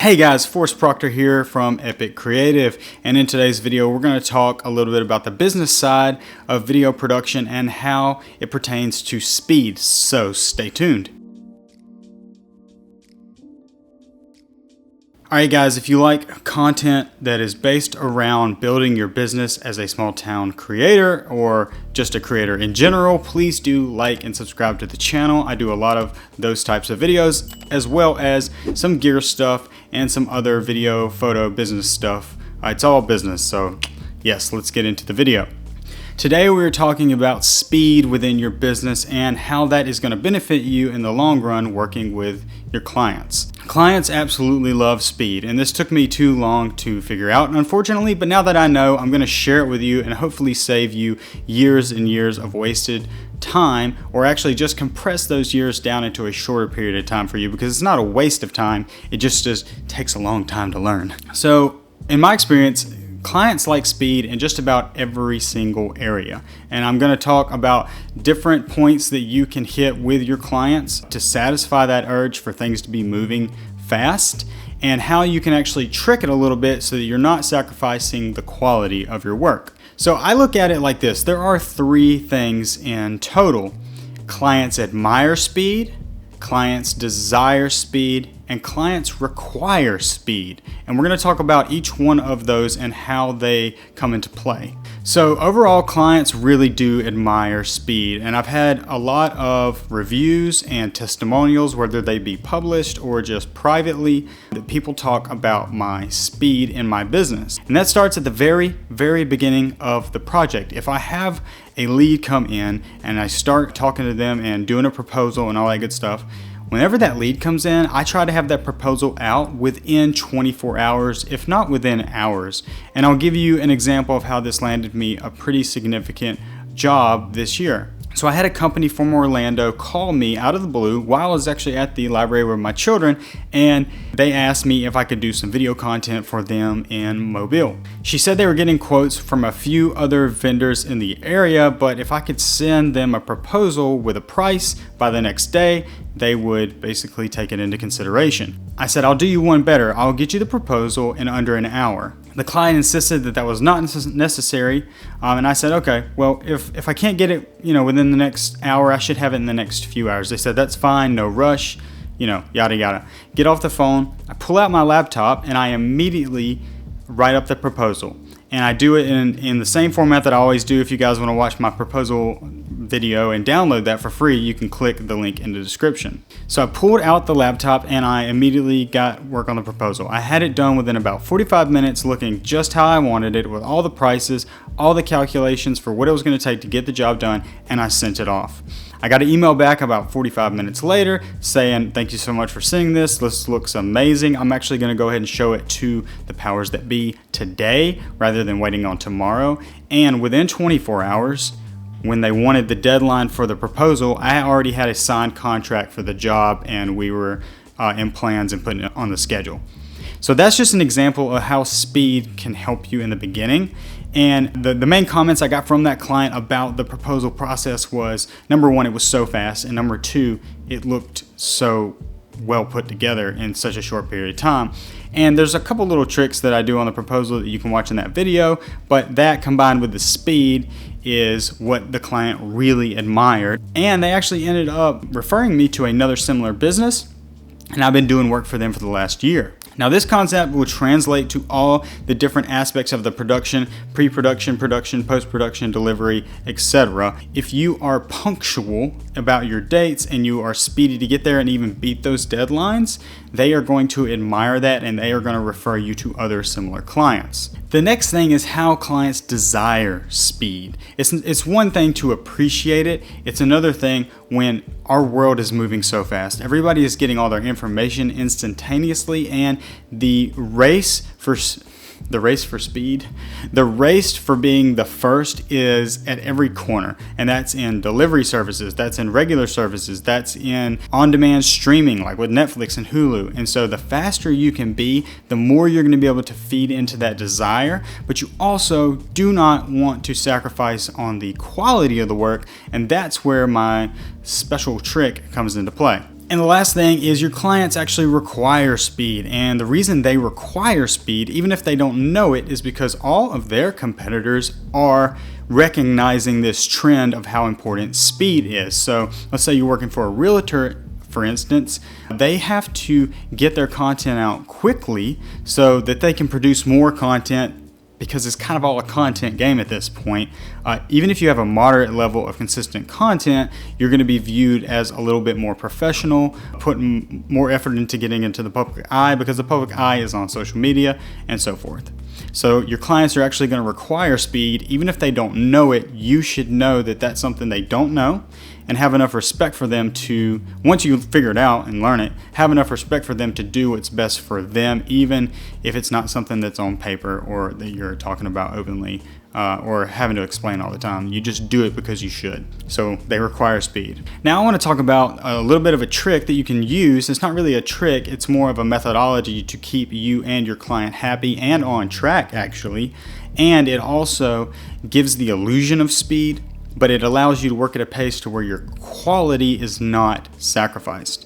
Hey guys, Forrest Proctor here from Epic Creative, and in today's video we're going to talk a little bit about the business side of video production and how it pertains to speed, so stay tuned. Alright guys, if you like content that is based around building your business as a small town creator or just a creator in general, please do like and subscribe to the channel. I do a lot of those types of videos as well as some gear stuff and some other video, photo, business stuff. It's all business, so yes, let's get into the video. Today we're talking about speed within your business and how that is going to benefit you in the long run working with your clients. Clients absolutely love speed, and this took me too long to figure out, unfortunately, but now that I know, I'm going to share it with you and hopefully save you years and years of wasted time, or actually just compress those years down into a shorter period of time for you, because it's not a waste of time, it just takes a long time to learn. So in my experience, clients like speed in just about every single area. And I'm going to talk about different points that you can hit with your clients to satisfy that urge for things to be moving fast, and how you can actually trick it a little bit so that you're not sacrificing the quality of your work. So I look at it like this. There are three things in total. Clients admire speed, clients desire speed, and clients require speed. And we're going to talk about each one of those and how they come into play. So overall, clients really do admire speed. And I've had a lot of reviews and testimonials, whether they be published or just privately, that people talk about my speed in my business. And that starts at the very, very beginning of the project. If I have a lead come in and I start talking to them and doing a proposal and all that good stuff, whenever that lead comes in, I try to have that proposal out within 24 hours, if not within hours. And I'll give you an example of how this landed me a pretty significant job this year. So I had a company from Orlando call me out of the blue while I was actually at the library with my children, and they asked me if I could do some video content for them in Mobile. She said they were getting quotes from a few other vendors in the area, but if I could send them a proposal with a price by the next day, they would basically take it into consideration. I said, I'll do you one better. I'll get you the proposal in under an hour. The client insisted that that was not necessary, and I said, okay, well, if I can't get it, within the next hour, I should have it in the next few hours. They said, that's fine, no rush, yada yada. Get off the phone, I pull out my laptop, and I immediately write up the proposal. And I do it in the same format that I always do. If you guys want to watch my proposal video and download that for free, you can click the link in the description. So I pulled out the laptop and I immediately got work on the proposal. I had it done within about 45 minutes, looking just how I wanted it, with all the prices, all the calculations for what it was going to take to get the job done, and I sent it off. I got an email back about 45 minutes later saying, thank you so much for seeing this. This looks amazing. I'm actually going to go ahead and show it to the powers that be today rather than waiting on tomorrow. And within 24 hours, when they wanted the deadline for the proposal, I already had a signed contract for the job, and we were in plans and putting it on the schedule. So that's just an example of how speed can help you in the beginning. And the main comments I got from that client about the proposal process was, number one, it was so fast, and number two, it looked so well put together in such a short period of time. And there's a couple little tricks that I do on the proposal that you can watch in that video, but that combined with the speed is what the client really admired. And they actually ended up referring me to another similar business, and I've been doing work for them for the last year. Now this concept will translate to all the different aspects of the production, pre-production, production, post-production, delivery, etc. If you are punctual about your dates and you are speedy to get there and even beat those deadlines, they are going to admire that, and they are going to refer you to other similar clients. The next thing is how clients desire speed. It's one thing to appreciate it. It's another thing when our world is moving so fast. Everybody is getting all their information instantaneously, and the race for speed, the race for being the first is at every corner. And that's in delivery services, that's in regular services, that's in on-demand streaming like with Netflix and Hulu. And so the faster you can be, the more you're going to be able to feed into that desire. But you also do not want to sacrifice on the quality of the work. And that's where my special trick comes into play. And the last thing is your clients actually require speed. And the reason they require speed, even if they don't know it, is because all of their competitors are recognizing this trend of how important speed is. So let's say you're working for a realtor, for instance, they have to get their content out quickly so that they can produce more content, because it's kind of all a content game at this point. Even if you have a moderate level of consistent content, you're going to be viewed as a little bit more professional, putting more effort into getting into the public eye, because the public eye is on social media and so forth. So your clients are actually going to require speed. Even if they don't know it, you should know that that's something they don't know, and have enough respect for them to, once you figure it out and learn it, have enough respect for them to do what's best for them, even if it's not something that's on paper or that you're talking about openly or having to explain all the time. You just do it because you should. So they require speed. Now I want to talk about a little bit of a trick that you can use. It's not really a trick, it's more of a methodology to keep you and your client happy and on track, actually. And it also gives the illusion of speed, but it allows you to work at a pace to where your quality is not sacrificed.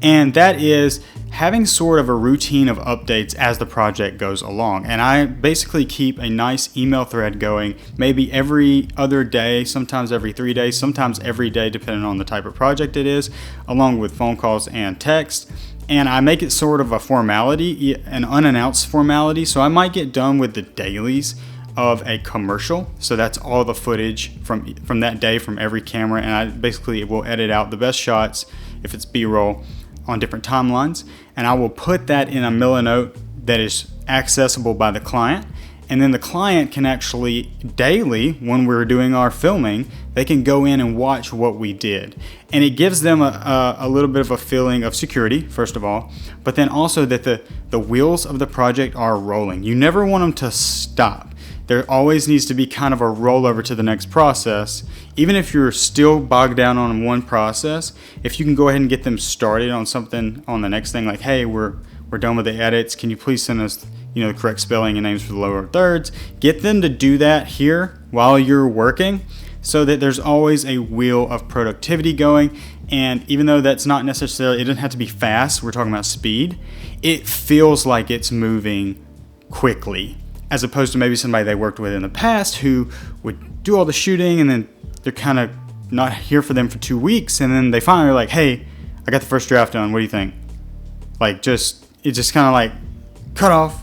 And that is having sort of a routine of updates as the project goes along. And I basically keep a nice email thread going, maybe every other day, sometimes every 3 days, sometimes every day, depending on the type of project it is, along with phone calls and text. And I make it sort of a formality, an unannounced formality. So I might get done with the dailies of a commercial. So that's all the footage from that day from every camera. And I basically will edit out the best shots, if it's B-roll, on different timelines. And I will put that in a Milanote that is accessible by the client. And then the client can actually daily, when we're doing our filming, they can go in and watch what we did. And it gives them a little bit of a feeling of security, first of all, but then also that the wheels of the project are rolling. You never want them to stop. There always needs to be kind of a rollover to the next process. Even if you're still bogged down on one process, if you can go ahead and get them started on something on the next thing, like, hey, we're done with the edits, can you please send us the correct spelling and names for the lower thirds? Get them to do that here while you're working, so that there's always a wheel of productivity going. And even though that's not necessarily, it doesn't have to be fast, we're talking about speed, it feels like it's moving quickly, as opposed to maybe somebody they worked with in the past who would do all the shooting and then they're kind of not here for them for 2 weeks, and then they finally are like, hey, I got the first draft done, what do you think? Like, it's just kind of like cut off,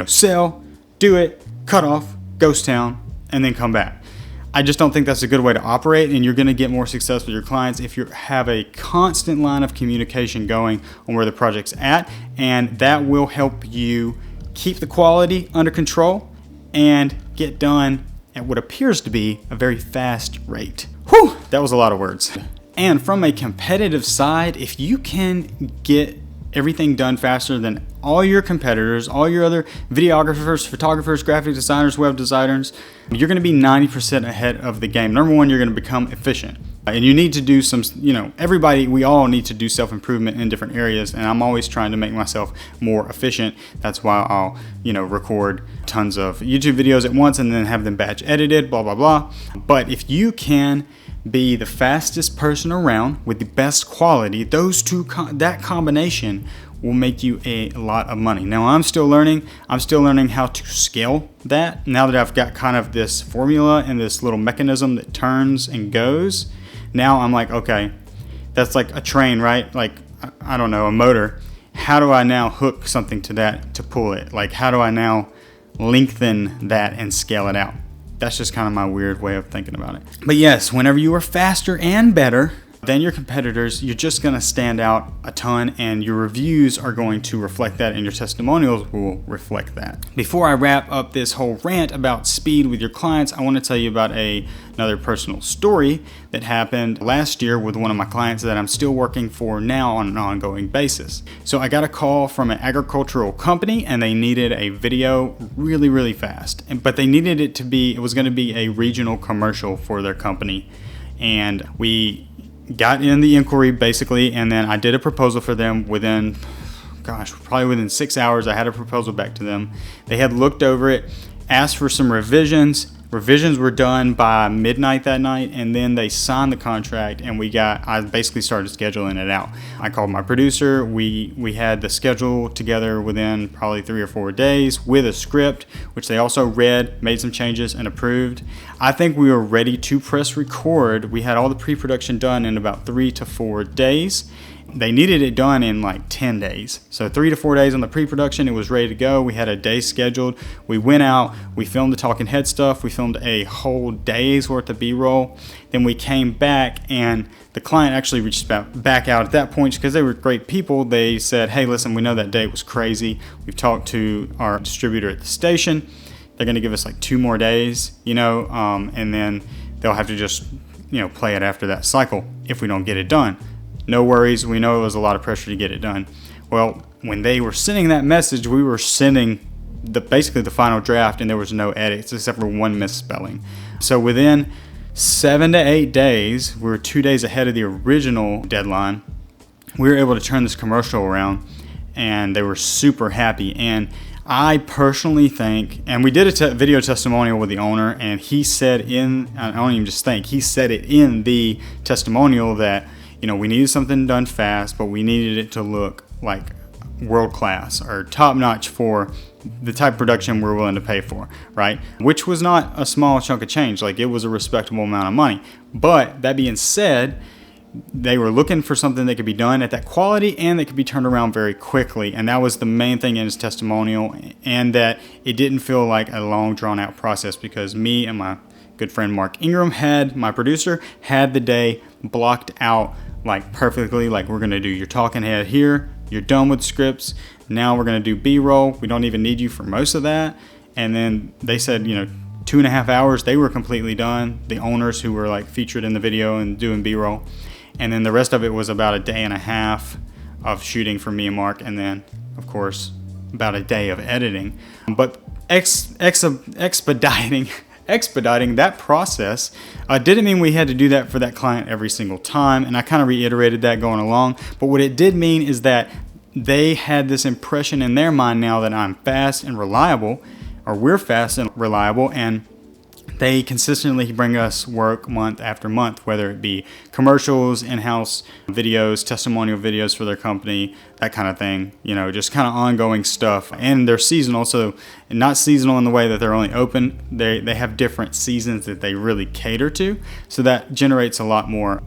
sell, do it, cut off, ghost town, and then come back. I just don't think that's a good way to operate, and you're going to get more success with your clients if you have a constant line of communication going on where the project's at, and that will help you keep the quality under control and get done at what appears to be a very fast rate. Whew, that was a lot of words. And from a competitive side, if you can get everything done faster than all your competitors, all your other videographers, photographers, graphic designers, web designers, you're going to be 90% ahead of the game. Number one, you're going to become efficient. And you need to do some, we all need to do self-improvement in different areas. And I'm always trying to make myself more efficient. That's why I'll, record tons of YouTube videos at once and then have them batch edited, blah, blah, blah. But if you can be the fastest person around with the best quality, that combination will make you a lot of money. Now I'm still learning how to scale that. Now that I've got kind of this formula and this little mechanism that turns and goes, now I'm like, okay, that's like a train, right? Like, I don't know, a motor. How do I now hook something to that to pull it? Like, how do I now lengthen that and scale it out? That's just kind of my weird way of thinking about it. But yes, whenever you are faster and better than your competitors, you're just going to stand out a ton, and your reviews are going to reflect that, and your testimonials will reflect that. Before I wrap up this whole rant about speed with your clients, I want to tell you about another personal story that happened last year with one of my clients that I'm still working for now on an ongoing basis. So I got a call from an agricultural company, and they needed a video really, really fast. But they needed it was going to be a regional commercial for their company. And we got in the inquiry basically, and then I did a proposal for them probably within 6 hours. I had a proposal back to them. They had looked over it, asked for some revisions. Revisions were done by midnight that night, and then they signed the contract, and I basically started scheduling it out. I called my producer. We had the schedule together within probably 3 or 4 days with a script, which they also read, made some changes, and approved. I think we were ready to press record. We had all the pre-production done in about 3 to 4 days. They needed it done in like 10 days. So 3 to 4 days on the pre-production, it was ready to go. We had a day scheduled. We went out, we filmed the talking head stuff. We filmed a whole day's worth of B-roll. Then we came back, and the client actually reached back out at that point because they were great people. They said, hey, listen, we know that date was crazy. We've talked to our distributor at the station. They're going to give us like 2 more days, and then they'll have to just, play it after that cycle if we don't get it done. No worries, we know it was a lot of pressure to get it done. Well, when they were sending that message, we were sending basically the final draft, and there was no edits except for one misspelling. So within 7 to 8 days, we were 2 days ahead of the original deadline. We were able to turn this commercial around, and they were super happy. And I personally think, and we did a video testimonial with the owner, and he said I don't even just think, he said it in the testimonial that, we needed something done fast, but we needed it to look like world class or top notch for the type of production we're willing to pay for, right? Which was not a small chunk of change. Like, it was a respectable amount of money. But that being said, they were looking for something that could be done at that quality and that could be turned around very quickly. And that was the main thing in his testimonial, and that it didn't feel like a long drawn out process, because me and my good friend Mark Ingram, my producer, had the day blocked out like perfectly. Like, we're going to do your talking head here. You're done with scripts. Now we're going to do B-roll. We don't even need you for most of that. And then they said, 2.5 hours, they were completely done. The owners who were like featured in the video and doing B-roll. And then the rest of it was about a day and a half of shooting for me and Mark. And then, of course, about a day of editing. But expediting that process didn't mean we had to do that for that client every single time, and I kind of reiterated that going along. But what it did mean is that they had this impression in their mind now that I'm fast and reliable, or we're fast and reliable, and they consistently bring us work month after month, whether it be commercials, in-house videos, testimonial videos for their company, that kind of thing, just kind of ongoing stuff. And they're seasonal, so not seasonal in the way that they're only open. They have different seasons that they really cater to, so that generates a lot more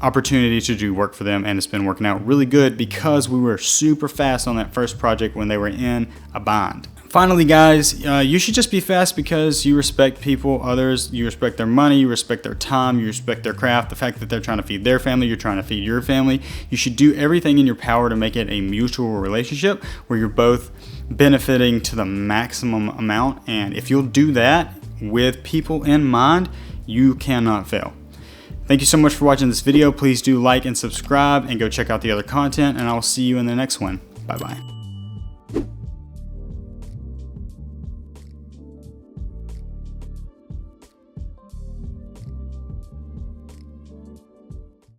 opportunity to do work for them, and it's been working out really good because we were super fast on that first project when they were in a bind. Finally, guys, you should just be fast because you respect people, others, you respect their money, you respect their time, you respect their craft, the fact that they're trying to feed their family, you're trying to feed your family. You should do everything in your power to make it a mutual relationship where you're both benefiting to the maximum amount. And if you'll do that with people in mind, you cannot fail. Thank you so much for watching this video. Please do like and subscribe, and go check out the other content, and I'll see you in the next one. Bye-bye.